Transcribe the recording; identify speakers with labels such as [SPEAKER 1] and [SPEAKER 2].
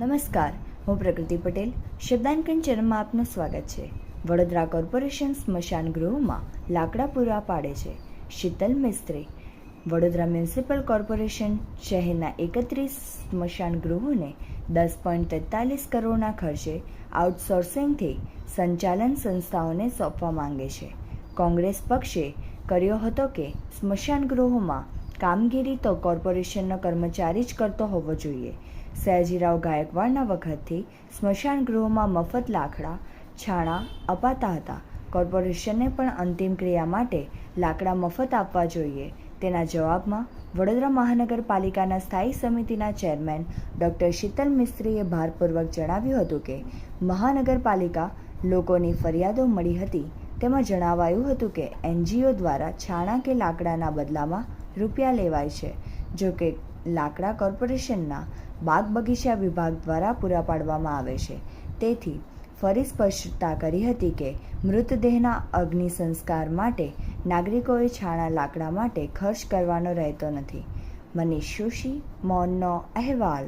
[SPEAKER 1] નમસ્કાર, હું પ્રકૃતિ પટેલ. શબ્દાંકન ચેનલમાં આપનું સ્વાગત છે. વડોદરા કોર્પોરેશન સ્મશાન ગૃહમાં લાકડા પૂરા પાડે છે. શીતલ મિસ્ત્રી. વડોદરા મ્યુનિસિપલ કોર્પોરેશન શહેરના 31 સ્મશાન ગૃહોને 10.43 કરોડના ખર્ચે આઉટસોર્સિંગથી સંચાલન સંસ્થાઓને સોંપવા માંગે છે. કોંગ્રેસ પક્ષે કર્યો હતો કે સ્મશાન ગૃહોમાં કામગીરી તો કોર્પોરેશનનો કર્મચારી જ કરતો હોવો જોઈએ. સયાજીરાવ ગાયકવાડના વખતથી સ્મશાન ગૃહોમાં મફત લાકડા છાણા અપાતા હતા. કોર્પોરેશનને પણ અંતિમ ક્રિયા માટે લાકડા મફત આપવા જોઈએ. તેના જવાબમાં વડોદરા મહાનગરપાલિકાના સ્થાયી સમિતિના ચેરમેન ડૉક્ટર શીતલ મિસ્ત્રીએ ભારપૂર્વક જણાવ્યું હતું કે મહાનગરપાલિકા લોકોની ફરિયાદો મળી હતી. તેમાં જણાવાયું હતું કે NGO દ્વારા છાણા કે લાકડાના બદલામાં રૂપિયા લેવાય છે. જો કે લાકડા કોર્પોરેશનના બાગ બગીચા વિભાગ દ્વારા પૂરા પાડવામાં આવે છે. તેથી ફરી સ્પષ્ટતા કરી હતી કે મૃતદેહના અગ્નિ સંસ્કાર માટે નાગરિકોએ છાણા લાકડા માટે ખર્ચ કરવાનો રહેતો નથી. મનીષ જોશી, મૌનનો અહેવાલ.